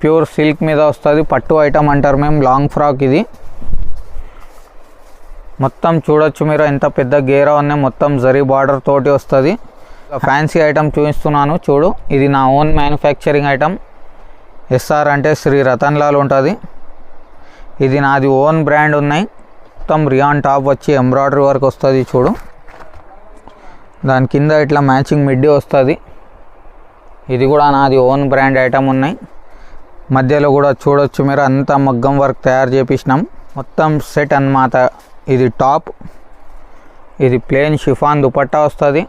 Pure silk మీద వస్తుంది. పట్టు ఐటమ్ అంటారు మేము, లాంగ్ ఫ్రాక్ ఇది. మొత్తం చూడొచ్చు మీరు ఎంత పెద్ద గేరా ఉన్నాయి, మొత్తం జరీ బార్డర్ తోటి వస్తుంది. ఫ్యాన్సీ ఐటమ్ చూపిస్తున్నాను చూడు. ఇది నా ఓన్ మ్యానుఫ్యాక్చరింగ్ ఐటమ్. ఎస్ఆర్ అంటే శ్రీ రతన్ లాల్ ఉంటుంది. ఇది నాది ఓన్ బ్రాండ్ ఉన్నాయి. మొత్తం రియాన్ టాప్ వచ్చి ఎంబ్రాయిడరీ వర్క్ వస్తుంది చూడు. దాని కింద ఇట్లా మ్యాచింగ్ మిడ్డీ వస్తుంది. ఇది కూడా నాది ఓన్ బ్రాండ్ ఐటమ్ ఉన్నాయి. మధ్యలో కూడా చూడొచ్చు మీరు అంతా మగ్గం వర్క్ తయారు చేపించినాం. మొత్తం సెట్ అన్నమాట. ఇది టాప్, ఇది ప్లెయిన్ షిఫాన్ దుపట్టా వస్తుంది.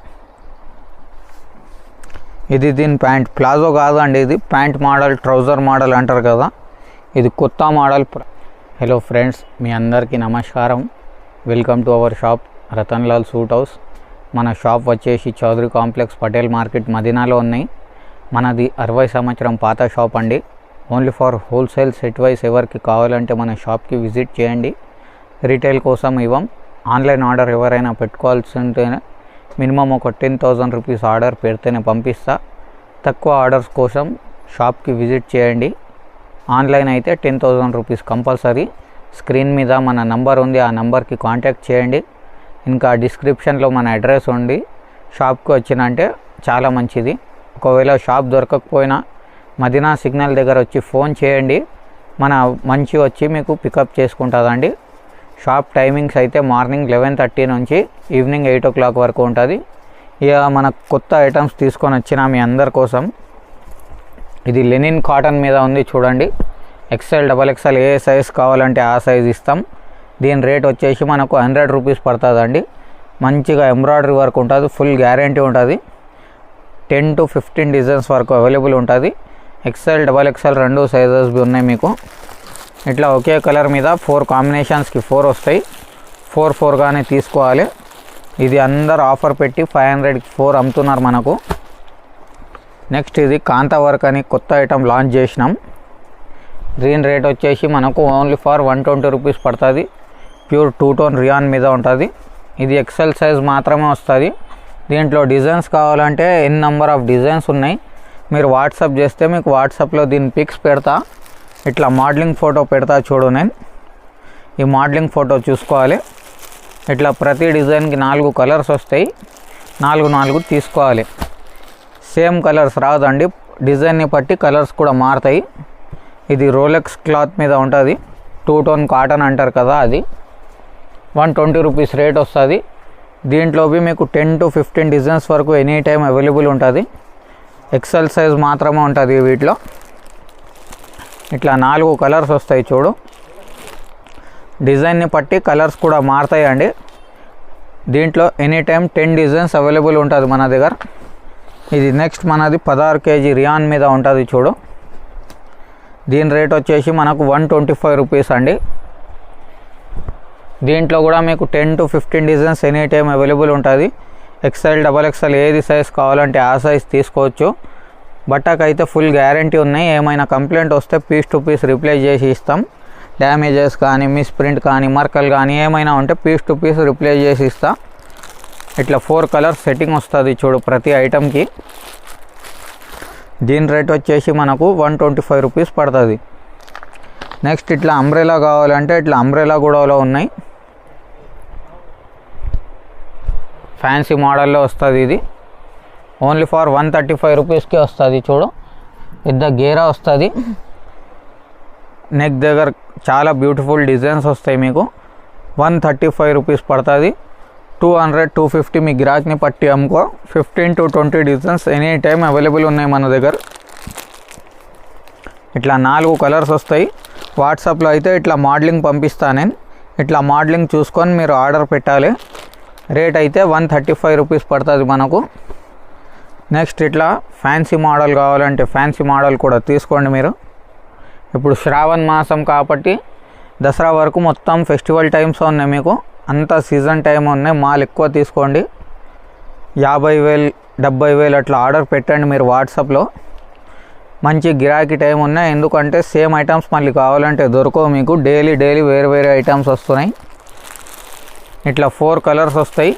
ఇది దీని ప్యాంట్, ప్లాజో కాదండి, ఇది ప్యాంట్ మోడల్, ట్రౌజర్ మోడల్ అంటారు కదా, ఇది కొత్త మోడల్. హలో ఫ్రెండ్స్, మీ అందరికీ నమస్కారం. Welcome to our shop Ratan Lal suit house. మన షాప్ వచ్చేసి చౌదరి కాంప్లెక్స్, పటేల్ మార్కెట్, మదీనాలో ఉన్నాయి. మనది 60 సంవత్సరం పాత షాప్ అండి. Only for wholesale set wise. ఎవరికి కావాలంటే మన షాప్కి విజిట్ చేయండి. రీటైల్ కోసం ఇవ్వం. ఆన్లైన్ ఆర్డర్ ఎవరైనా పెట్టుకోవాల్సి ఉంటేనే మినిమం ఒక 10,000 రూపీస్ ఆర్డర్ పెడితేనే పంపిస్తా. తక్కువ ఆర్డర్స్ కోసం షాప్కి విజిట్ చేయండి. ఆన్లైన్ అయితే 10,000 రూపీస్ కంపల్సరీ. స్క్రీన్ మీద మన నంబర్ ఉంది, ఆ నంబర్కి కాంటాక్ట్ చేయండి. ఇంకా డిస్క్రిప్షన్లో మన అడ్రస్ ఉంది. షాప్కి వచ్చినంటే చాలా మంచిది. ఒకవేళ షాప్ దొరకకపోయినా మదీనా సిగ్నల్ దగ్గర వచ్చి ఫోన్ చేయండి. మన మంచి వచ్చి మీకు పికప్ చేసుకుంటుందండి. షాప్ టైమింగ్స్ అయితే మార్నింగ్ 11:30 నుంచి ఈవినింగ్ 8 o'clock వరకు ఉంటుంది. ఇక మన కొత్త ఐటమ్స్ తీసుకొని వచ్చిన మీ అందరి కోసం. ఇది లెనిన్ కాటన్ మీద ఉంది చూడండి. XL, XXL ఏ సైజ్ కావాలంటే ఆ సైజ్ ఇస్తాం. దీని రేట్ వచ్చేసి మనకు 100 రూపీస్ పడుతుందండి. మంచిగా ఎంబ్రాయిడరీ వర్క్ ఉంటుంది, ఫుల్ గ్యారంటీ ఉంటుంది. 10 to 15 డిజైన్స్ వరకు అవైలబుల్ ఉంటుంది. XL, XXL రెండు సైజెస్ ఉన్నాయి మీకు. ఇట్లా ఒకే కలర్ మీద 4 కాంబినేషన్స్కి 4 వస్తాయి. 4 తీసుకోవాలి. ఇది అందరు ఆఫర్ పెట్టి 500కి 4 అమ్ముతున్నారు మనకు. నెక్స్ట్ ఇది కాంతా వర్క్ అని కొత్త ఐటమ్ లాంచ్ చేసినాం. దీని రేట్ వచ్చేసి మనకు ఓన్లీ ఫర్ 120 రూపీస్ పడుతుంది. ప్యూర్ 2 tone రియాన్ మీద ఉంటుంది. ఇది XL సైజ్ మాత్రమే వస్తుంది. దీంట్లో డిజైన్స్ కావాలంటే ఎన్ నెంబర్ ఆఫ్ డిజైన్స్ ఉన్నాయి. మీరు వాట్సాప్ చేస్తే మీకు వాట్సాప్లో దీని పిక్స్ పెడతా. ఇట్లా మోడలింగ్ ఫోటో పెడతా చూడు. నేను ఈ మోడలింగ్ ఫోటో చూసుకోవాలి. ఇట్లా ప్రతి డిజైన్కి 4 కలర్స్ వస్తాయి. 4 తీసుకోవాలి. సేమ్ కలర్స్ రాదండి, డిజైన్ని బట్టి కలర్స్ కూడా మారుతాయి. ఇది రోలెక్స్ క్లాత్ మీద ఉంటుంది. 2 tone కాటన్ అంటారు కదా, అది 120 రూపీస్ రేట్ వస్తుంది. దీంట్లో మీకు 10 to 15 డిజైన్స్ వరకు ఎనీ టైం అవైలబుల్ ఉంటుంది. XL సైజ్ మాత్రమే ఉంటుంది వీటిలో. ఇట్లా 4 కలర్స్ వస్తాయి చూడు. డిజైన్ని బట్టి కలర్స్ కూడా మారుతాయి అండి. దీంట్లో ఎనీ టైం 10 డిజైన్స్ అవైలబుల్ ఉంటుంది మన దగ్గర. ఇది నెక్స్ట్ మనది 16 kg రియాన్ మీద ఉంటుంది చూడు. దీని రేట్ వచ్చేసి మనకు 125 రూపీస్ అండి. దీంట్లో కూడా మీకు 10 to 15 designs any time available ఉంటుంది. XL, XXL ఏది సైజ్ కావాలంటే ఆ సైజ్ తీసుకోవచ్చు. బట్టకైతే ఫుల్ గ్యారంటీ ఉన్నాయి. ఏమైనా కంప్లైంట్ వస్తే పీస్ టు పీస్ రిప్లేస్ చేసి ఇస్తాం. డ్యామేజెస్ కానీ, మిస్ ప్రింట్ కానీ, మర్కలు కానీ ఏమైనా ఉంటే పీస్ టు పీస్ రిప్లేస్ చేసి ఇస్తా. ఇట్లా 4 కలర్స్ సెట్టింగ్ వస్తుంది చూడు ప్రతి ఐటమ్కి. దీని రేట్ వచ్చేసి మనకు 125 రూపీస్ పడుతుంది. నెక్స్ట్ ఇట్లా అంబ్రెలా కావాలంటే ఇట్లా అంబ్రెలా కూడా ఉన్నాయి. ఫ్యాన్సీ మోడల్లో వస్తుంది. ఇది ఓన్లీ ఫర్ 135 రూపీస్కి వస్తుంది చూడు. పెద్ద గేరా వస్తుంది. నెక్ దగ్గర చాలా బ్యూటిఫుల్ డిజైన్స్ వస్తాయి మీకు. 135 రూపీస్ పడుతుంది. 200, 250 మీ గిరాక్ని పట్టి అమ్ముకో. 15 to 20 designs any time available ఉన్నాయి మన దగ్గర. ఇట్లా 4 కలర్స్ వస్తాయి. వాట్సాప్లో అయితే ఇట్లా మోడలింగ్ పంపిస్తాను నేను. ఇట్లా మోడలింగ్ చూసుకొని మీరు ఆర్డర్ పెట్టాలి. రేట్ అయితే 135 రూపీస్ పడుతుంది మనకు. నెక్స్ట్ ఇట్లా ఫ్యాన్సీ మోడల్ కావాలంటే ఫ్యాన్సీ మోడల్ కూడా తీసుకోండి మీరు. ఇప్పుడు శ్రావణ్ మాసం కాబట్టి దసరా వరకు మొత్తం ఫెస్టివల్ టైమ్స్ ఉన్నాయి మీకు. అంతా సీజన్ టైం ఉన్నాయి. మాల్ ఎక్కువ తీసుకోండి. 50,000, 70,000 అట్లా ఆర్డర్ పెట్టండి మీరు వాట్సాప్లో. మంచి గిరాకీ టైం ఉన్నాయి. ఎందుకంటే సేమ్ ఐటమ్స్ మళ్ళీ కావాలంటే దొరకవు మీకు. డైలీ వేరే ఐటమ్స్ వస్తున్నాయి. ఇట్లా 4 కలర్స్ వస్తాయి.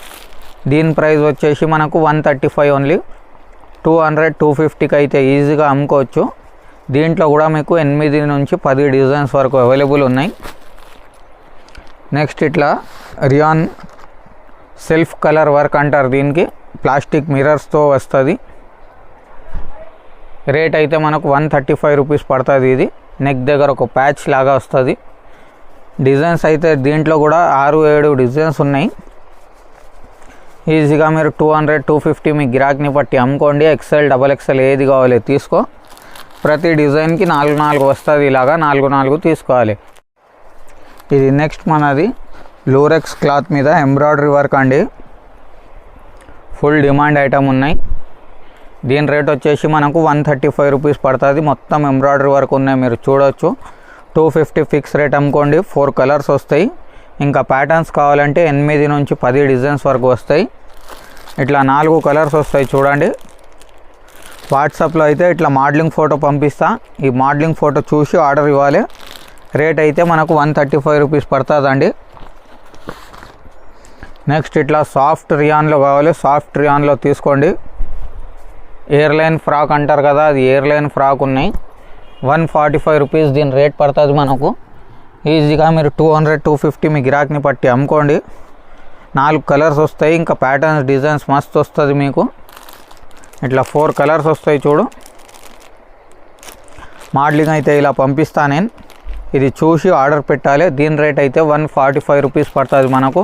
దీని ప్రైస్ వచ్చేసి మనకు 135 ఓన్లీ. 200, 250కి అయితే ఈజీగా అమ్ముకోవచ్చు. దీంట్లో కూడా మీకు 8 నుంచి 10 డిజైన్స్ వరకు అవైలబుల్ ఉన్నాయి. నెక్స్ట్ ఇట్లా రియాన్ సెల్ఫ్ కలర్ వర్క్ అంటారు దీనికి. ప్లాస్టిక్ మిర్రర్స్తో వస్తుంది. రేట్ అయితే మనకు 135 రూపీస్ పడుతుంది. ఇది నెక్ దగ్గర ఒక ప్యాచ్ లాగా వస్తుంది. డిజైన్స్ అయితే దీంట్లో కూడా 6-7 డిజైన్స్ ఉన్నాయి. ఈజీగా మీరు 200-250 మీ గిరాక్ని బట్టి అమ్ముకోండి. XL, XXL ఏది కావాలి తీసుకో. ప్రతి డిజైన్కి 4 వస్తుంది. ఇలాగా 4 తీసుకోవాలి. ఇది నెక్స్ట్ మనది లూరెక్స్ క్లాత్ మీద ఎంబ్రాయిడరీ వర్క్ అండి. ఫుల్ డిమాండ్ ఐటమ్ ఉన్నాయి. దీని రేట్ వచ్చేసి మనకు 135 రూపీస్ పడుతుంది. మొత్తం ఎంబ్రాయిడరీ వర్క్ ఉన్నాయి, మీరు చూడవచ్చు. 250 ఫిక్స్ రేట్ అమ్ముకోండి. 4 కలర్స్ వస్తాయి. ఇంకా ప్యాటర్న్స్ కావాలంటే 8 నుంచి 10 డిజైన్స్ వరకు వస్తాయి. ఇట్లా 4 కలర్స్ వస్తాయి చూడండి. వాట్సాప్లో అయితే ఇట్లా మోడలింగ్ ఫోటో పంపిస్తా. ఈ మోడలింగ్ ఫోటో చూసి ఆర్డర్ ఇవ్వాలి. రేట్ అయితే మనకు 135 రూపీస్ పడుతుందండి. నెక్స్ట్ ఇట్లా సాఫ్ట్ రియాన్లో కావాలి. సాఫ్ట్ రియాన్లో తీసుకోండి. ఎయిర్లైన్ ఫ్రాక్ అంటారు కదా, అది ఎయిర్లైన్ ఫ్రాక్ ఉన్నాయి. 145 రూపీస్ దీని రేట్ పడుతుంది మనకు. ఈజీగా మీరు 200-250 మీ గిరాక్ని పట్టి అమ్ముకోండి. 4 కలర్స్ వస్తాయి. ఇంకా ప్యాటర్న్స్ డిజైన్స్ మస్తు వస్తుంది మీకు. ఇట్లా 4 కలర్స్ వస్తాయి చూడు. మోడలింగ్ అయితే ఇలా పంపిస్తా నేను. ఇది చూసి ఆర్డర్ పెట్టాలి. దీని రేట్ అయితే 145 రూపీస్ పడుతుంది మనకు.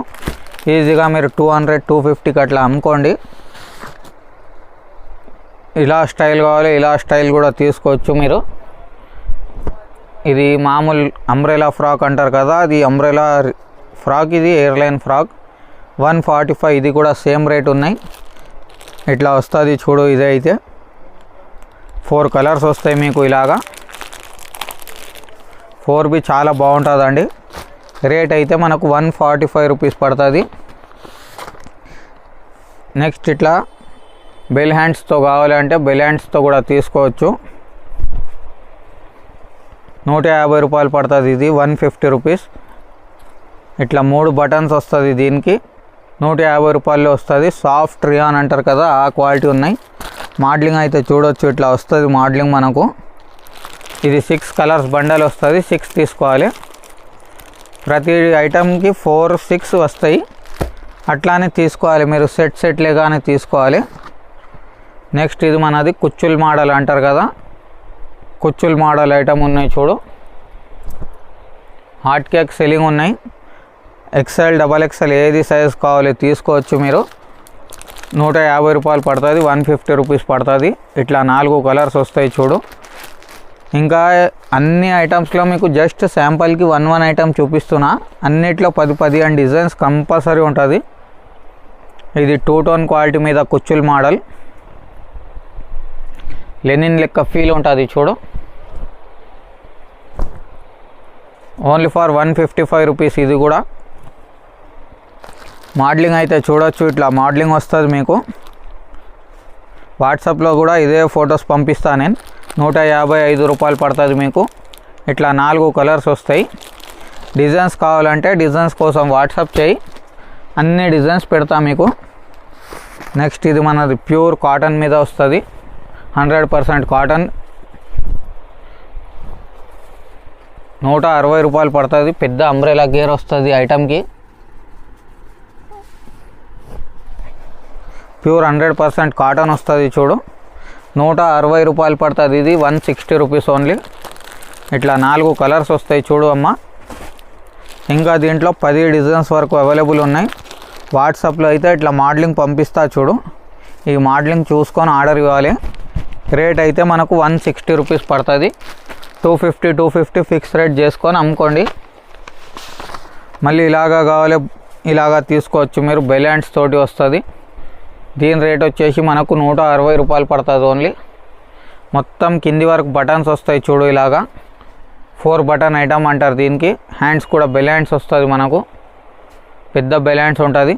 ఈజీగా మీరు 200-250కి అట్లా అమ్ముకోండి. ఇలా స్టైల్ కావాలి, ఇలా స్టైల్ కూడా తీసుకోవచ్చు మీరు. ఇది మామూలు అంబ్రెలా ఫ్రాక్ అంటారు కదా, అది అంబ్రెలా ఫ్రాక్. ఇది ఎయిర్లైన్ ఫ్రాక్ 145. ఇది కూడా సేమ్ రేట్ ఉన్నాయి. ఇట్లా వస్తుంది చూడు. ఇది అయితే 4 కలర్స్ వస్తాయి మీకు. ఇలాగా 4 చాలా బాగుంటుందండి. రేట్ అయితే మనకు 145 రూపీస్ పడుతుంది. నెక్స్ట్ ఇట్లా బెల్ హ్యాండ్స్తో కావాలంటే బెల్ హ్యాండ్స్తో కూడా తీసుకోవచ్చు. 150 రూపాయలు పడుతుంది. ఇది 150 రూపీస్. ఇట్లా 3 బటన్స్ వస్తుంది దీనికి. 150 రూపాయల్లో వస్తుంది. సాఫ్ట్ రియాన్ అంటారు కదా, ఆ క్వాలిటీ ఉన్నాయి. మోడలింగ్ అయితే చూడొచ్చు. ఇట్లా వస్తుంది మోడలింగ్ మనకు. ఇది 6 కలర్స్ బండల్ వస్తుంది. 6 తీసుకోవాలి. ప్రతి ఐటమ్కి 4-6 వస్తాయి. అట్లానే తీసుకోవాలి మీరు. సెట్లేగానే తీసుకోవాలి. నెక్స్ట్ ఇది మనది కుచ్చుల్ మోడల్ అంటారు కదా, కుచ్చుల్ మోడల్ ఐటమ్ ఉన్నాయి చూడు. హాట్ కేక్ సెల్లింగ్ ఉన్నాయి. XL, XXL ఏది సైజ్ కావాలి తీసుకోవచ్చు మీరు. 150 రూపాయలు పడుతుంది. 150 రూపీస్ పడుతుంది. ఇట్లా 4 కలర్స్ వస్తాయి చూడు. ఇంకా అన్ని ఐటమ్స్లో మీకు జస్ట్ శాంపుల్కి 1 ఐటమ్ చూపిస్తున్నా. అన్నిట్లో 10 అండ్ డిజైన్స్ కంపల్సరీ ఉంటుంది. ఇది 2 టోన్ క్వాలిటీ మీద కుచ్చుల్ మోడల్. లెనిన్ లెక్క ఫీల్ ఉంటుంది చూడు. Only for 155 rupees. ఇది కూడా మోడలింగ్ అయితే చూడొచ్చు. ఇట్లా మోడలింగ్ వస్తుంది మీకు. వాట్సాప్లో కూడా ఇదే ఫొటోస్ పంపిస్తాను నేను. 155 రూపాయలు పడుతుంది మీకు. ఇట్లా 4 కలర్స్ వస్తాయి. డిజైన్స్ కావాలంటే డిజైన్స్ కోసం వాట్సాప్ చేయి, అన్ని డిజైన్స్ పెడతా మీకు. నెక్స్ట్ ఇది మనది ప్యూర్ కాటన్ మీద వస్తుంది. 100% కాటన్. 160 రూపాయలు పడుతుంది. పెద్ద అంబ్రెలా గేర్ వస్తుంది ఐటమ్కి. ప్యూర్ 100% కాటన్ వస్తుంది చూడు. 160 రూపాయలు పడుతుంది. ఇది 160 రూపీస్ ఓన్లీ. ఇట్లా 4 కలర్స్ వస్తాయి చూడు అమ్మ. ఇంకా దీంట్లో 10 డిజైన్స్ వరకు అవైలబుల్ ఉన్నాయి. వాట్సాప్లో అయితే ఇట్లా మోడలింగ్ పంపిస్తా చూడు. ఈ మోడలింగ్ చూసుకొని ఆర్డర్ ఇవ్వాలి. రేట్ అయితే మనకు 160 రూపీస్ పడుతుంది. 250 ఫిక్స్ రేట్ చేసుకొని అమ్ముకోండి. మళ్ళీ ఇలాగా కావాలి, ఇలాగా తీసుకోవచ్చు మీరు. బెల్ హ్యాండ్స్ తోటి వస్తుంది. దీని రేట్ వచ్చేసి మనకు 160 రూపాయలు పడుతుంది ఓన్లీ. మొత్తం కింది వరకు బటన్స్ వస్తాయి చూడు. ఇలాగా 4 బటన్ ఐటమ్ అంటారు దీనికి. హ్యాండ్స్ కూడా బెల్ హ్యాండ్స్ వస్తుంది మనకు. పెద్ద బెల్ హ్యాండ్స్ ఉంటుంది.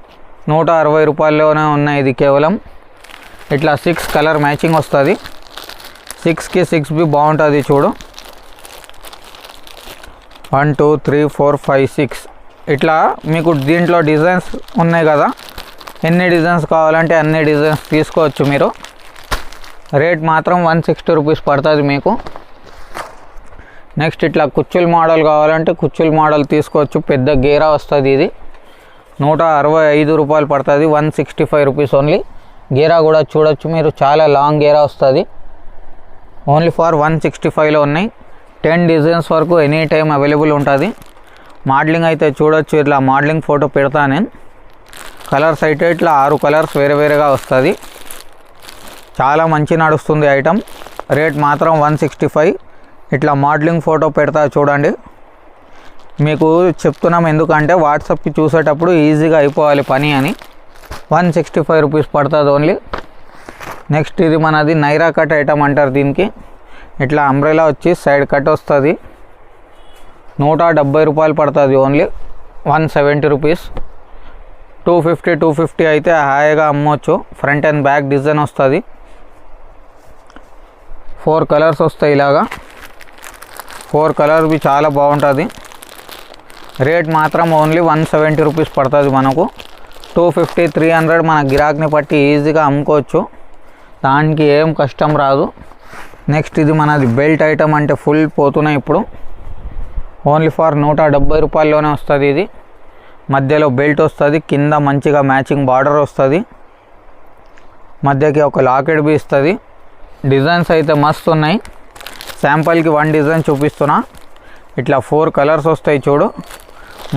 160 రూపాయల్లోనే ఉన్నాయి ఇది కేవలం. ఇట్లా 6 కలర్ మ్యాచింగ్ వస్తుంది. 6కి 6 బాగుంటుంది చూడు. 1 2 3 4 5 6 ఇట్లా మీకు దీంట్లో డిజైన్స్ ఉన్నాయి కదా. ఎన్ని డిజైన్స్ కావాలంటే అన్ని డిజైన్స్ తీసుకోవచ్చు మీరు. రేట్ మాత్రం 160 రూపీస్ పడుతుంది మీకు. నెక్స్ట్ ఇట్లా కుచ్చుల మోడల్ కావాలంటే కుచ్చుల మోడల్ తీసుకోవచ్చు. పెద్ద గేరా వస్తుంది. ఇది 165 రూపాయలు పడుతుంది. 165 రూపీస్ ఓన్లీ. గేరా కూడా చూడొచ్చు మీరు, చాలా లాంగ్ గేరా వస్తుంది. ఓన్లీ ఫర్ 165లో ఉన్నాయి. 10 డిజైన్స్ వరకు ఎనీ టైం అవైలబుల్ ఉంటుంది. మోడలింగ్ అయితే చూడొచ్చు, ఇట్లా మోడలింగ్ ఫోటో పెడతా నేను. కలర్స్ అయితే ఇట్లా 6 కలర్స్ వేరే వేరేగా వస్తుంది. చాలా మంచి నడుస్తుంది ఐటమ్. రేట్ మాత్రం 165. ఇట్లా మోడలింగ్ ఫోటో పెడతా చూడండి. మీకు చెప్తున్నాం ఎందుకంటే వాట్సాప్కి చూసేటప్పుడు ఈజీగా అయిపోవాలి పని అని. 165 రూపీస్ పడుతుంది ఓన్లీ. నెక్స్ట్ ఇది మనది నైరా కట్ ఐటమ్ అంటారు దీనికి. ఇట్లా అంబ్రెలా వచ్చి సైడ్ కట్ వస్తుంది. 170 రూపాయలు పడుతుంది ఓన్లీ. 170 రూపీస్. 250 అయితే హాయిగా అమ్మవచ్చు. ఫ్రంట్ అండ్ బ్యాక్ డిజైన్ వస్తుంది. 4 కలర్స్ వస్తాయి ఇలాగా. 4 కలర్ బి చాలా బాగుంటుంది. రేట్ మాత్రం ఓన్లీ 170 రూపీస్ పడుతుంది మనకు. 250, 300 మన గిరాక్ని బట్టి ఈజీగా అమ్ముకోవచ్చు. దానికి ఏం కష్టం రాదు. నెక్స్ట్ ఇది మనది బెల్ట్ ఐటమ్, అంటే ఫుల్ పోతున్నాయి ఇప్పుడు. ఓన్లీ ఫర్ 170 రూపాయల్లోనే వస్తుంది. ఇది మధ్యలో బెల్ట్ వస్తుంది, కింద మంచిగా మ్యాచింగ్ బార్డర్ వస్తుంది, మధ్యకి ఒక లాకెట్ బి ఇస్తుంది. డిజైన్స్ అయితే మస్తు ఉన్నాయి. శాంపుల్కి 1 డిజైన్ చూపిస్తున్నా. ఇట్లా 4 కలర్స్ వస్తాయి చూడు.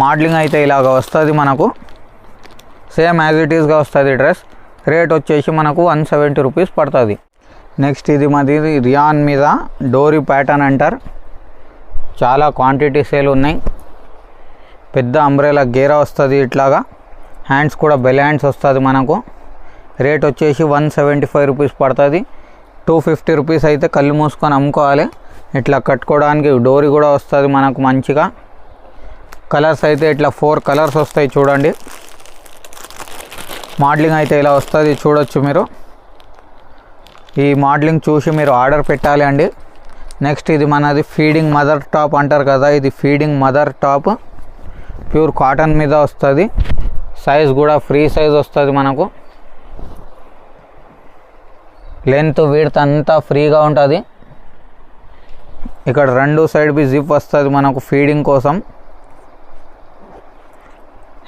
మోడలింగ్ అయితే ఇలాగ వస్తుంది మనకు. సేమ్ యాజ్ ఇట్ ఈస్గా వస్తుంది డ్రెస్. రేట్ వచ్చేసి మనకు 170 రూపీస్ పడుతుంది. నెక్స్ట్ ఇది మాది రియాన్ మీద డోరీ ప్యాటర్న్ అంటారు. చాలా క్వాంటిటీ సేల్ ఉన్నాయి. పెద్ద అంబ్రెలా గేరా వస్తుంది ఇట్లాగా. హ్యాండ్స్ కూడా బెల్ హ్యాండ్స్ వస్తుంది మనకు. రేట్ వచ్చేసి 175 రూపీస్ పడుతుంది. 250 రూపీస్ అయితే కళ్ళు మూసుకొని అమ్ముకోవాలి. ఇట్లా కట్టుకోవడానికి డోరీ కూడా వస్తుంది మనకు మంచిగా. కలర్స్ అయితే ఇట్లా 4 కలర్స్ వస్తాయి చూడండి. మోడలింగ్ అయితే ఇలా వస్తుంది చూడొచ్చు మీరు. ఈ మోడలింగ్ చూసి మీరు ఆర్డర్ పెట్టాలి అండి. నెక్స్ట్ ఇది మనది ఫీడింగ్ మదర్ టాప్ అంటారు కదా. ఇది feeding mother top pure cotton మీద వస్తుంది. సైజ్ కూడా ఫ్రీ సైజ్ వస్తుంది మనకు. లెంత్ విడ్త్ అంతా ఫ్రీగా ఉంటుంది. ఇక్కడ 2 సైడ్ బి జిప్ వస్తుంది మనకు ఫీడింగ్ కోసం.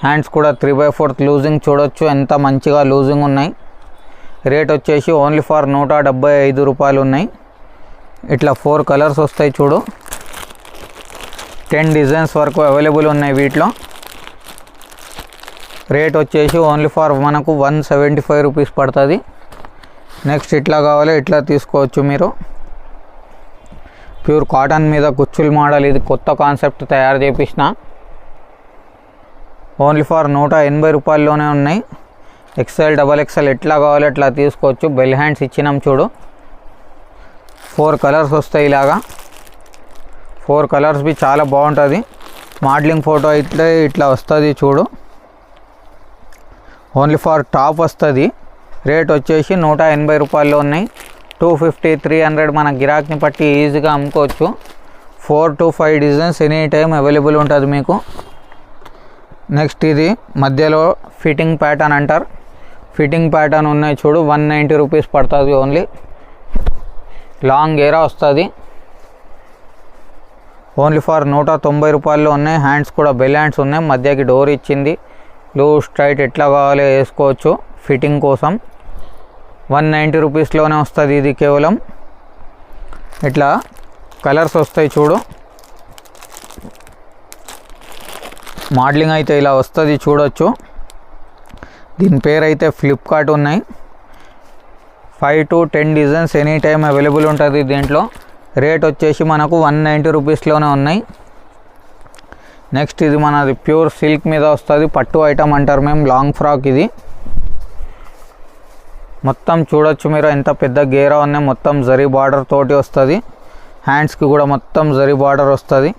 హ్యాండ్స్ కూడా 3/4 లూజింగ్ చూడొచ్చు, ఎంత మంచిగా లూజింగ్ ఉన్నాయి. రేట్ వచ్చేసి ఓన్లీ ఫర్ 175 రూపాయలు ఉన్నాయి. ఇట్లా 4 కలర్స్ వస్తాయి చూడు. 10 డిజైన్స్ వరకు అవైలబుల్ ఉన్నాయి వీటిలో. రేట్ వచ్చేసి ఓన్లీ ఫర్ మనకు 175 రూపీస్ పడుతుంది. నెక్స్ట్ ఇట్లా కావాలి ఇట్లా తీసుకోవచ్చు మీరు. ప్యూర్ కాటన్ మీద కుచ్చుల మోడల్. ఇది కొత్త కాన్సెప్ట్ తయారు చేపించిన. ఓన్లీ ఫర్ 180 రూపాయల్లోనే ఉన్నాయి. XL, XXL ఎట్లా కావాలి అట్లా తీసుకోవచ్చు. బెల్ హ్యాండ్స్ ఇచ్చినాం చూడు. 4 కలర్స్ వస్తాయి ఇలాగా. 4 కలర్స్ బి చాలా బాగుంటుంది. మోడలింగ్ ఫోటో అయితే ఇట్లా వస్తుంది చూడు. ఓన్లీ ఫర్ టాప్ వస్తుంది. రేట్ వచ్చేసి 180 రూపాయల్లో ఉన్నాయి. 250, 300 మన గిరాక్ని బట్టి ఈజీగా అమ్ముకోవచ్చు. 4 to 5 designs any time available ఉంటుంది మీకు. నెక్స్ట్ ఇది మధ్యలో ఫిట్టింగ్ ప్యాటర్న్ అంటారు. ఫిట్టింగ్ ప్యాటర్న్ ఉన్నాయి చూడు. 190 రూపీస్ పడుతుంది ఓన్లీ. లాంగ్ గేరా వస్తుంది. ఓన్లీ ఫర్ 190 రూపాయల్లో ఉన్నాయి. హ్యాండ్స్ కూడా బెల్ హ్యాండ్స్ ఉన్నాయి. మధ్యకి డోర్ ఇచ్చింది. లూజ్ టైట్ ఎట్లా కావాలో వేసుకోవచ్చు ఫిట్టింగ్ కోసం. 190 రూపీస్లోనే వస్తుంది ఇది కేవలం. ఇట్లా కలర్స్ వస్తాయి చూడు. మోడలింగ్ అయితే ఇలా వస్తుంది చూడొచ్చు. దీని పేరు అయితే ఫ్లిప్కార్ట్ ఉన్నాయి. 5 to 10 designs any time available ఉంటుంది దీంట్లో. రేట్ వచ్చేసి మనకు 190 రూపీస్లోనే ఉన్నాయి. నెక్స్ట్ ఇది మనది ప్యూర్ సిల్క్ మీద వస్తుంది. పట్టు ఐటమ్ అంటారు మేము. లాంగ్ ఫ్రాక్ ఇది. మొత్తం చూడొచ్చు మీరు ఎంత పెద్ద గేరా ఉన్నాయి. మొత్తం జరీ బార్డర్ తోటి వస్తుంది. హ్యాండ్స్కి కూడా మొత్తం జరీ బార్డర్ వస్తుంది.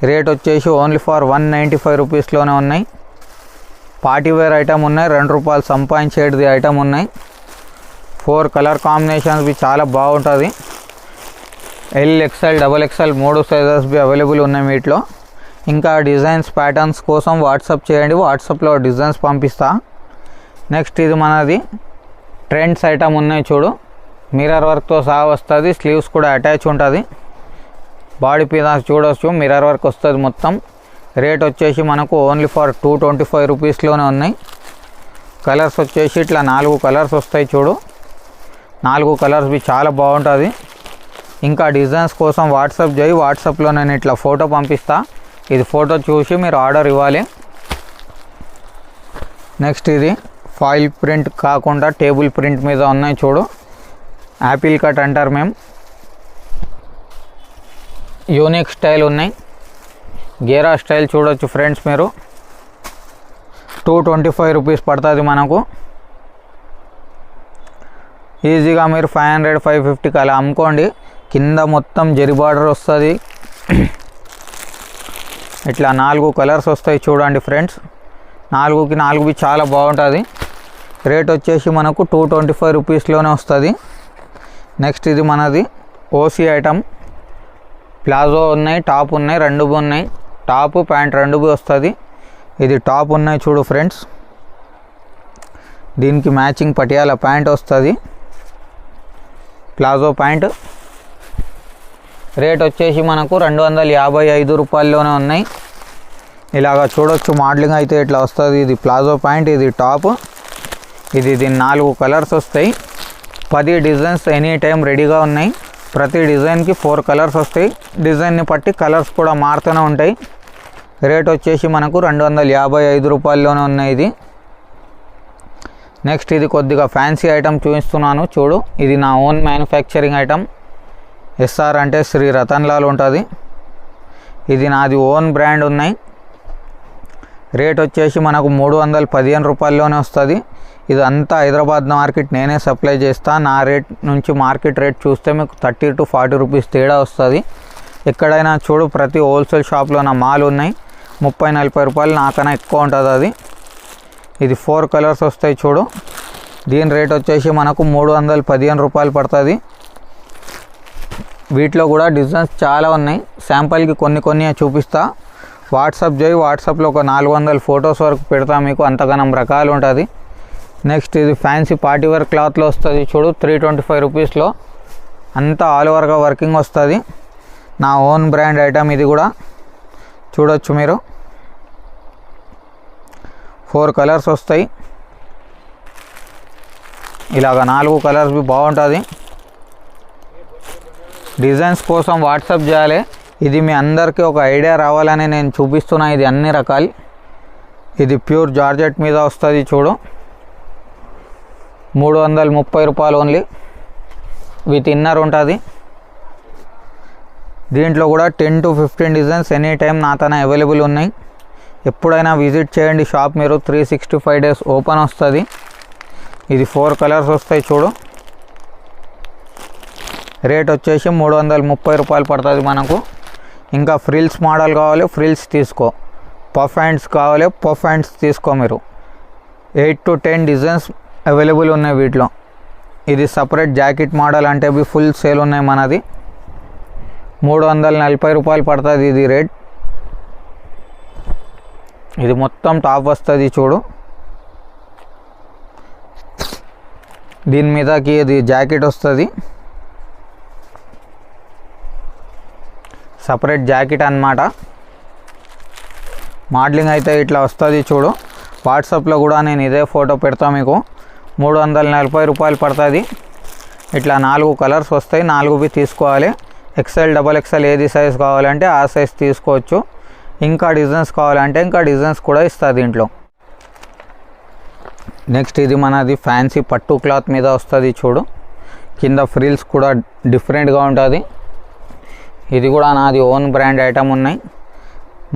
రేట్ వచ్చేసి ఓన్లీ ఫర్ 195 రూపీస్లోనే ఉన్నాయి. పార్టీ వేర్ ఐటమ్ ఉన్నాయి. 2 రూపాయలు సంపాదించేది ఐటమ్ ఉన్నాయి. 4 కలర్ కాంబినేషన్స్ బి చాలా బాగుంటుంది. L, XL, XXL 3 sizes be available ఉన్నాయి వీటిలో. ఇంకా డిజైన్స్ ప్యాటర్న్స్ కోసం వాట్సాప్ చేయండి. వాట్సాప్లో డిజైన్స్ పంపిస్తా. నెక్స్ట్ ఇది మనది ట్రెండ్స్ ఐటమ్ ఉన్నాయి చూడు. మిర్రర్ వర్క్తో సహా వస్తుంది. స్లీవ్స్ కూడా అటాచ్ ఉంటుంది. బాడీ మీద చూడవచ్చు, మిర్రర్ వర్క్ వస్తుంది మొత్తం. రేట్ వచ్చేసి మనకు ఓన్లీ ఫర్ 225 రూపీస్లోనే ఉన్నాయి. కలర్స్ వచ్చేసి ఇట్లా 4 కలర్స్ వస్తాయి చూడు. 4 కలర్స్ చాలా బాగుంటుంది. ఇంకా డిజైన్స్ కోసం వాట్సాప్ చేయి, వాట్సాప్లో నేను ఇట్లా ఫోటో పంపిస్తా. ఇది ఫోటో చూసి మీరు ఆర్డర్ ఇవ్వాలి. నెక్స్ట్ ఇది ఫాయిల్ ప్రింట్ కాకుండా టేబుల్ ప్రింట్ మీద ఉన్నాయి చూడు. యాపిల్ కట్ అంటారు మేము. యూనిక్ స్టైల్ ఉన్నాయి. గేరా స్టైల్ చూడొచ్చు ఫ్రెండ్స్ మీరు. 225 రూపీస్ పడుతుంది మనకు. ఈజీగా మీరు 500 550కి అలా అమ్ముకోండి. కింద మొత్తం జరి బార్డర్ వస్తుంది. ఇట్లా 4 కలర్స్ వస్తాయి చూడండి ఫ్రెండ్స్. 4కి 4 చాలా బాగుంటుంది. రేట్ వచ్చేసి మనకు 225 రూపీస్లోనే వస్తుంది. నెక్స్ట్ ఇది మనది ఓసీ ఐటమ్. ప్లాజో ఉన్నాయి, టాప్ ఉన్నాయి, 2 ఉన్నాయి. టాప్ ప్యాంట్ 2 వస్తుంది. ఇది టాప్ ఉన్నాయి చూడు ఫ్రెండ్స్. దీనికి మ్యాచింగ్ పటియాల ప్యాంట్ వస్తుంది, ప్లాజో ప్యాంట్. రేట్ వచ్చేసి మనకు 255 రూపాయల్లోనే ఉన్నాయి. ఇలాగా చూడొచ్చు. మోడలింగ్ అయితే ఇట్లా వస్తుంది. ఇది ప్లాజో ప్యాంట్, ఇది టాప్. ఇది 4 కలర్స్ వస్తాయి. 10 డిజైన్స్ ఎనీ టైం రెడీగా ఉన్నాయి. ప్రతి డిజైన్కి 4 కలర్స్ వస్తాయి. డిజైన్ని బట్టి కలర్స్ కూడా మారుతూనే ఉంటాయి. రేట్ వచ్చేసి మనకు 255 రూపాయల్లోనే ఉన్నాయి ఇది. నెక్స్ట్ ఇది కొద్దిగా ఫ్యాన్సీ ఐటమ్ చూపిస్తున్నాను చూడు. ఇది నా ఓన్ మ్యానుఫ్యాక్చరింగ్ ఐటమ్. ఎస్ఆర్ అంటే శ్రీ రతన్ లాల్ ఉంటుంది. ఇది నాది ఓన్ బ్రాండ్ ఉన్నాయి. రేట్ వచ్చేసి మనకు 315 రూపాయల్లోనే వస్తుంది. ఇదంతా హైదరాబాద్ మార్కెట్ నేనే సప్లై చేస్తా. నా రేట్ నుంచి మార్కెట్ రేట్ చూస్తే మీకు 30 to 40 రూపీస్ తేడా వస్తుంది. ఎక్కడైనా చూడు, ప్రతి హోల్సేల్ షాప్లో నా మాల్ ఉన్నాయి. 30-40 రూపాయలు నాకన్నా ఎక్కువ ఉంటుంది అది. ఇది 4 కలర్స్ వస్తాయి చూడు. దీని రేట్ వచ్చేసి మనకు 315 రూపాయలు పడుతుంది. వీటిలో కూడా డిజైన్స్ చాలా ఉన్నాయి. శాంపుల్కి కొన్ని చూపిస్తా. వాట్సాప్ చేయి, వాట్సాప్లో ఒక 400 ఫొటోస్ వరకు పెడతా మీకు. అంతగానం రకాలు ఉంటుంది. నెక్స్ట్ ఇది ఫ్యాన్సీ పార్టీ వేర్ క్లాత్లో వస్తుంది చూడు. 325 రూపీస్లో అంతా ఆల్ ఓవర్గా వర్కింగ్ వస్తుంది. నా ఓన్ బ్రాండ్ ఐటమ్ ఇది కూడా చూడొచ్చు మీరు. 4 కలర్స్ వస్తాయి. ఇలాగ 4 కలర్స్ బాగుంటుంది. డిజైన్స్ కోసం వాట్సాప్ చేయాలి. ఇది మీ అందరికీ ఒక ఐడియా రావాలని నేను చూపిస్తున్నా. ఇది అన్ని రకాలు. ఇది ప్యూర్ జార్జెట్ మీద వస్తుంది చూడు. 330 రూపాయలు ఓన్లీ. విత్ ఇన్నర్ ఉంటుంది. దీంట్లో కూడా 10 to 15 డిజైన్స్ ఎనీ టైం నా తన అవైలబుల్ ఉన్నాయి. ఎప్పుడైనా విజిట్ చేయండి షాప్ మీరు. 365 days ఓపెన్ వస్తుంది. ఇది 4 కలర్స్ వస్తాయి చూడు. రేట్ వచ్చేసి 330 రూపాయలు పడుతుంది మనకు. ఇంకా ఫ్రిల్స్ మోడల్ కావాలి, ఫ్రిల్స్ తీసుకో. పఫ్ హ్యాండ్స్ కావాలి, పఫ్ హ్యాండ్స్ తీసుకో మీరు. 8 to 10 డిజైన్స్ అవైలబుల్ ఉన్నాయి వీటిలో. ఇది సపరేట్ జాకెట్ మోడల్ అంటే ఫుల్ సేల్ ఉన్నాయి మనది. 340 రూపాయలు పడుతుంది ఇది రేట్. ఇది మొత్తం టాప్ వస్తుంది చూడు. దీని మీదకి ఇది జాకెట్ వస్తుంది, సపరేట్ జాకెట్ అన్నమాట. మోడలింగ్ అయితే ఇట్లా వస్తుంది చూడు. వాట్సాప్లో కూడా నేను ఇదే ఫోటో పెడతా మీకు. 340 రూపాయలు పడుతుంది. ఇట్లా 4 కలర్స్ వస్తాయి. 4 తీసుకోవాలి. XL XXL ఏది సైజ్ కావాలంటే ఆ సైజ్ తీసుకోవచ్చు. ఇంకా డిజైన్స్ కావాలంటే ఇంకా డిజైన్స్ కూడా ఇస్తుంది దీంట్లో. నెక్స్ట్ ఇది మనది ఫ్యాన్సీ పట్టు క్లాత్ మీద వస్తుంది చూడు. కింద ఫ్రిల్స్ కూడా డిఫరెంట్గా ఉంటుంది. ఇది కూడా నాది ఓన్ బ్రాండ్ ఐటమ్ ఉన్నాయి.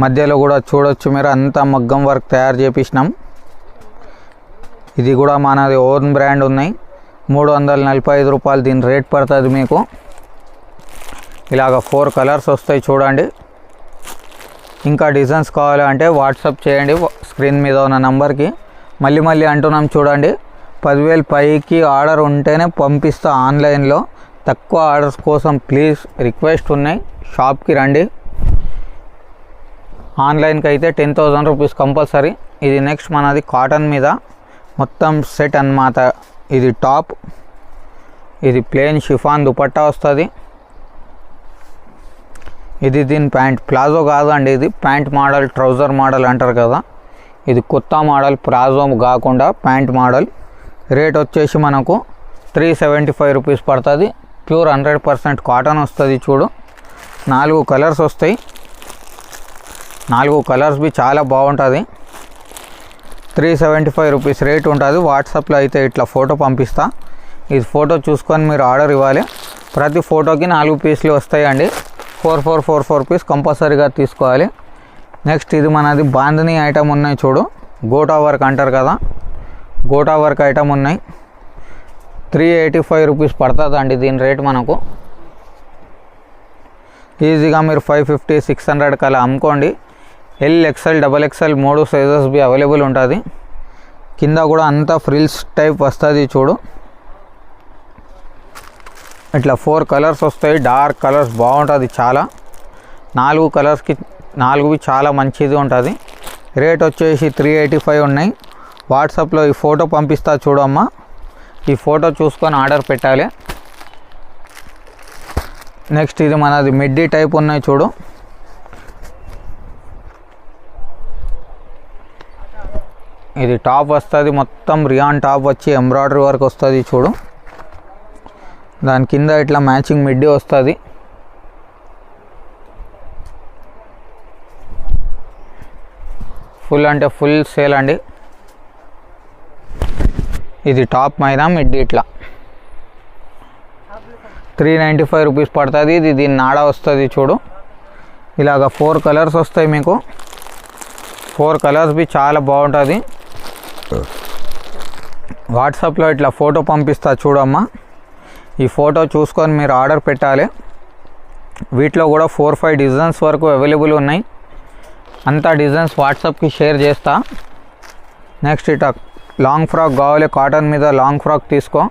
మధ్యలో కూడా చూడొచ్చు మీరు, అంతా మగ్గం వర్క్ తయారు చేపించినాం. ఇది కూడా మనది ఓన్ బ్రాండ్ ఉన్నాయి. 345 రూపాయలు దీని రేట్ పడుతుంది మీకు. ఇలాగ 4 కలర్స్ వస్తాయి చూడండి. ఇంకా డిజైన్స్ కావాలంటే వాట్సాప్ చేయండి స్క్రీన్ మీద ఉన్న నంబర్కి. మళ్ళీ అంటున్నాం చూడండి. 10,000 పైకి ఆర్డర్ ఉంటేనే పంపిస్తా ఆన్లైన్లో. తక్కువ ఆర్డర్స్ కోసం ప్లీజ్ రిక్వెస్ట్ ఉన్నాయి, షాప్కి రండి. ఆన్లైన్కి అయితే 10,000 రూపీస్ కంపల్సరీ. ఇది నెక్స్ట్ మనది కాటన్ మీద మొత్తం సెట్ అన్నమాట. ఇది టాప్, ఇది ప్లెయిన్ షిఫాన్ దుపట్టా వస్తుంది. ఇది దీని ప్యాంట్ ప్లాజో కాదండి, ఇది ప్యాంట్ మోడల్ ట్రౌజర్ మోడల్ అంటారు కదా. ఇది కొత్త మోడల్, ప్లాజో కాకుండా ప్యాంట్ మోడల్. రేట్ వచ్చేసి మనకు 375 రూపీస్ పడుతుంది. ప్యూర్ 100% కాటన్ వస్తుంది. చూడు 4 కలర్స్ వస్తాయి. 4 కలర్స్ బి చాలా బాగుంటుంది. 375 రూపీస్ రేట్ ఉంటుంది. వాట్సాప్లో అయితే ఇట్లా ఫోటో పంపిస్తా. ఇది ఫోటో చూసుకొని మీరు ఆర్డర్ ఇవ్వాలి. ప్రతి ఫోటోకి 4 పీసులు వస్తాయండి. 4 పీస్ కంపల్సరీగా తీసుకోవాలి. నెక్స్ట్ ఇది మనది బాందిని ఐటమ్ ఉన్నాయి. చూడు గోటా వర్క్ అంటారు కదా, గోటా వర్క్ ఐటమ్ ఉన్నాయి. 385 రూపీస్ పడుతుంది అండి దీని రేట్ మనకు. ఈజీగా మీరు 550, 600 కలా అమ్ముకోండి. L, XL, XXL 3 sizes be available ఉంటుంది. కింద కూడా అంతా ఫ్రిల్స్ టైప్ వస్తుంది. చూడు ఇట్లా 4 కలర్స్ వస్తాయి. డార్క్ కలర్స్ బాగుంటుంది చాలా. 4 కలర్స్కి 4 చాలా మంచిది ఉంటుంది. రేట్ వచ్చేసి 385 ఉన్నాయి. వాట్సాప్లో ఈ ఫోటో పంపిస్తా చూడమ్మా. ఈ ఫోటో చూసుకొని ఆర్డర్ పెట్టాలి. నెక్స్ట్ ఇది మనది మిడ్డీ టైప్ ఉన్నాయి. చూడు ఇది టాప్ వస్తుంది. మొత్తం రియాన్ టాప్ వచ్చి ఎంబ్రాయిడరీ వర్క్ వస్తుంది. చూడు దాని కింద ఇట్లా మ్యాచింగ్ మిడ్డీ వస్తుంది. ఫుల్ అంటే ఫుల్ సేల్ అండి. ఇది టాప్ మైనా మిడ్డీ ఇట్లా 395 రూపీస్ పడుతుంది. ఇది దీని నాడ వస్తుంది. చూడు ఇలాగ 4 కలర్స్ వస్తాయి మీకు. 4 కలర్స్ బి చాలా బాగుంటుంది. వాట్సాప్లో ఇట్లా ఫోటో పంపిస్తా చూడమ్మా. ఈ ఫోటో చూసుకొని మీరు ఆర్డర్ పెట్టాలి. వీటిలో కూడా 4-5 డిజైన్స్ వరకు అవైలబుల్ ఉన్నాయి. అంతా డిజైన్స్ వాట్సాప్కి షేర్ చేస్తా. నెక్స్ట్ ఇట్లా లాంగ్ ఫ్రాక్ కావాలి, కాటన్ మీద లాంగ్ ఫ్రాక్ తీసుకో.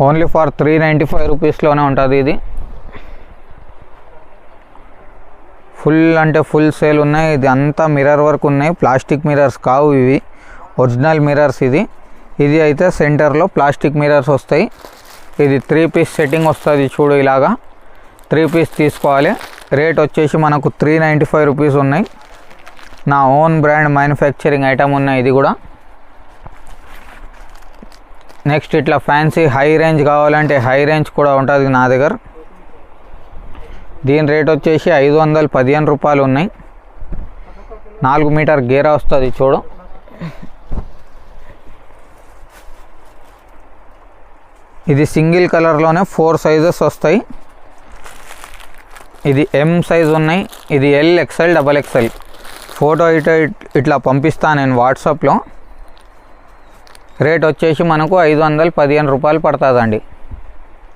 ఓన్లీ ఫర్ 395 రూపీస్లోనే ఉంటుంది. ఇది ఫుల్ అంటే ఫుల్ సేల్ ఉన్నాయి. ఇది అంతా మిర్రర్ వర్క్ ఉన్నాయి. ప్లాస్టిక్ మిర్రర్స్ కావు ఇవి, ఒరిజినల్ మిర్రర్స్. ఇది అయితే సెంటర్లో ప్లాస్టిక్ మిర్రర్స్ వస్తాయి. ఇది 3 పీస్ సెట్టింగ్ వస్తుంది. చూడు ఇలాగా 3 పీస్ తీసుకోవాలి. రేట్ వచ్చేసి మనకు 395 రూపీస్ ఉన్నాయి. నా ఓన్ బ్రాండ్ మ్యానుఫ్యాక్చరింగ్ ఐటమ్ ఉన్నాయి ఇది కూడా. నెక్స్ట్ ఇట్లా ఫ్యాన్సీ హై రేంజ్ కావాలంటే హై రేంజ్ కూడా ఉంటుంది నా దగ్గర. దీని రేట్ వచ్చేసి 515 రూపాయలు ఉన్నాయి. 4 మీటర్ గేరా వస్తుంది. చూడు ఇది సింగిల్ కలర్లోనే 4 సైజెస్ వస్తాయి. ఇది M సైజ్ ఉన్నాయి. ఇది L, XL, XXL. ఫోటో ఇట్లా పంపిస్తాను నేను వాట్సాప్లో. రేట్ వచ్చేసి మనకు 515 రూపాయలు పడుతుందండి.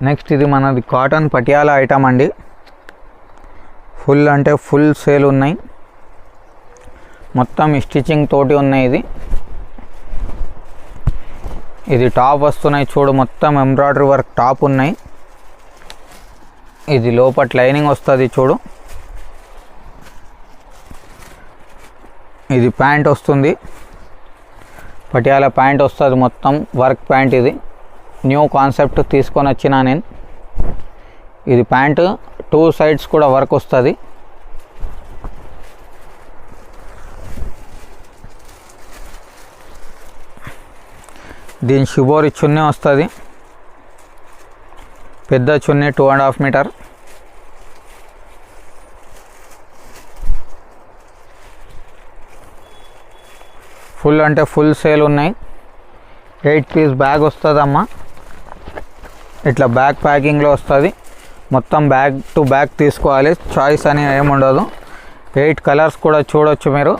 నెక్స్ట్ ఇది మనది కాటన్ పటియాలా ఐటమ్ అండి. ఫుల్ అంటే ఫుల్ సేల్ ఉన్నాయి. మొత్తం స్టిచ్చింగ్ తోటి ఉన్నాయి. ఇది టాప్ వస్తున్నాయి. చూడు మొత్తం ఎంబ్రాయిడరీ వర్క్ టాప్ ఉన్నాయి. ఇది లోపల లైనింగ్ వస్తుంది. చూడు ఇది ప్యాంట్ వస్తుంది. పటియాలా ప్యాంట్ వస్తుంది. మొత్తం వర్క్ ప్యాంట్. ఇది న్యూ కాన్సెప్ట్ తీసుకొని వచ్చినా నేను. ఇది ప్యాంట్ 2 సైడ్స్ కూడా వర్క్ వస్తుంది. దీని షిబోరి చున్నీ వస్తుంది. పెద్ద చున్నీ 2.5 మీటర్. ఫుల్ అంటే ఫుల్ సేల్ ఉన్నాయి. 8 పీస్ బ్యాగ్ వస్తుందమ్మా. ఇట్లా బ్యాగ్ ప్యాకింగ్లో వస్తుంది. మొత్తం బ్యాగ్ టు బ్యాగ్ తీసుకోవాలి. చాయిస్ అని ఏముండదు. 8 కలర్స్ కూడా చూడొచ్చు మీరు.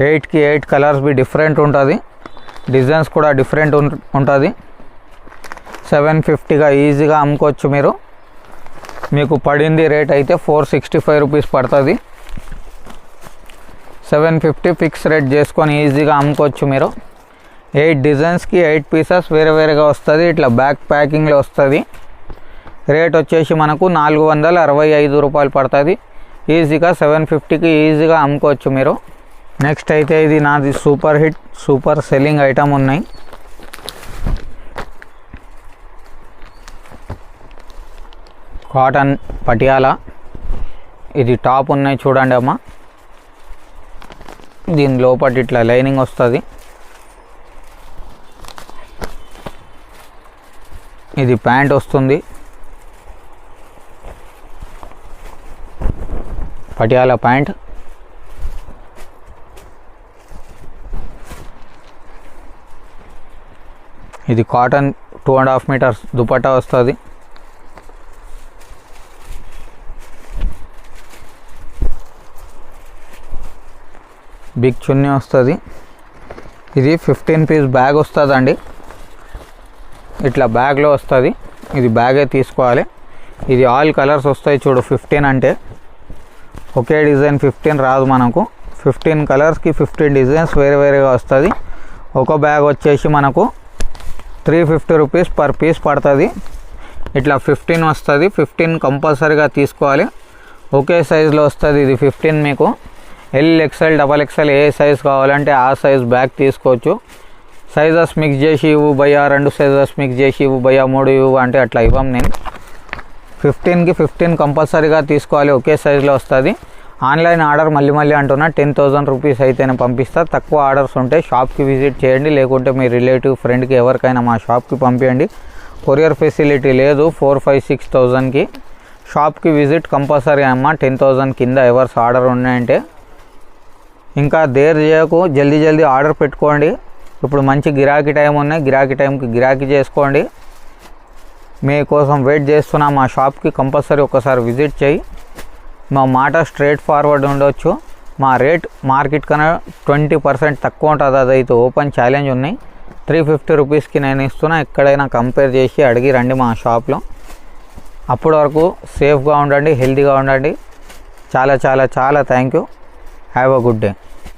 8కి 8 కలర్స్ బి డిఫరెంట్ ఉంటుంది. డిజైన్స్ కూడా డిఫరెంట్ ఉంటుంది. 750గా ఈజీగా అమ్ముకోవచ్చు మీరు. మీకు పడింది రేట్ అయితే 465 రూపీస్ పడుతుంది. 750 ఫిక్స్ రేట్ చేసుకొని ఈజీగా అమ్ముకోవచ్చు మీరు. 8 డిజైన్స్కి 8 పీసెస్ వేరే వేరేగా వస్తుంది. ఇట్లా బ్యాక్ ప్యాకింగ్లో వస్తుంది. రేట్ వచ్చేసి మనకు 465 రూపాయలు పడుతుంది. ఈజీగా 750కి ఈజీగా అమ్ముకోవచ్చు మీరు. నెక్స్ట్ అయితే ఇది నాది super hit super selling item ఉన్నాయి. కాటన్ పటియాలా. ఇది టాప్ ఉన్నాయి చూడండి అమ్మ. దీని లోపల ఇట్లా లైనింగ్ వస్తుంది. ఇది ప్యాంట్ వస్తుంది, పటియాలా ప్యాంట్. ఇది కాటన్ 2.5 మీటర్స్ దుపట్టా వస్తుంది. బిగ్ చున్నీ వస్తుంది. ఇది 15 పీస్ బ్యాగ్ వస్తుందండి. ఇట్లా బ్యాగ్లో వస్తుంది. ఇది బ్యాగే తీసుకోవాలి. ఇది ఆల్ కలర్స్ వస్తాయి చూడు. 15 అంటే ఒకే డిజైన్ 15 రాదు మనకు. 15 కలర్స్కి 15 డిజైన్స్ వేరే వేరేగా వస్తుంది. ఒక బ్యాగ్ వచ్చేసి మనకు 350 రూపీస్ పర్ పీస్ పడుతుంది. ఇట్లా 15 వస్తుంది. 15 కంపల్సరీగా తీసుకోవాలి. ఒకే సైజులో వస్తుంది. ఇది 15 మీకు ఎల్, ఎక్స్ఎల్, XXL ఏ సైజ్ కావాలంటే ఆ సైజ్ బ్యాగ్ తీసుకోవచ్చు. సైజెస్ మిక్స్ చేసి ఇవ్వు భయ్యా, 2 సైజెస్ మిక్స్ చేసి ఇవ్వు భయ్యా, 3 ఇవ్వు అంటే అట్లా ఇవ్వం. నేను 15కి 15 కంపల్సరీగా తీసుకోవాలి. ఒకే సైజులో వస్తుంది. ఆన్లైన్ ఆర్డర్ మళ్ళీ అంటున్నా 10,000 రూపీస్ అయితేనే పంపిస్తా. తక్కువ ఆర్డర్స్ ఉంటే షాప్కి విజిట్ చేయండి, లేకుంటే మీ రిలేటివ్ ఫ్రెండ్కి ఎవరికైనా మా షాప్కి పంపించండి. కొరియర్ ఫెసిలిటీ లేదు. 4,000-6,000కి షాప్కి విజిట్ కంపల్సరీ అమ్మ. 10,000 కింద ఎవర్స్ ఆర్డర్ ఉన్నాయంటే. ఇంకా దేర్ చేయకు, జల్దీ ఆర్డర్ పెట్టుకోండి. ఇప్పుడు మంచి గిరాకీ టైం ఉన్నాయి. గిరాకీ టైంకి గిరాకీ చేసుకోండి. మీకోసం వెయిట్ చేస్తున్నా. మా షాప్కి కంపల్సరీ ఒకసారి విజిట్ చేయి. మా మాట స్ట్రైట్ ఫార్వర్డ్ ఉండొచ్చు. మా రేట్ మార్కెట్ కన్నా 20% తక్కువ ఉంటుంది. అదైతే ఓపెన్ ఛాలెంజ్ ఉన్నాయి. 350 రూపీస్కి నేను ఇస్తున్నా. ఎక్కడైనా కంపేర్ చేసి అడిగి రండి మా షాప్లో. అప్పటి వరకు సేఫ్గా ఉండండి, హెల్తీగా ఉండండి. చాలా thank you. Have a good day.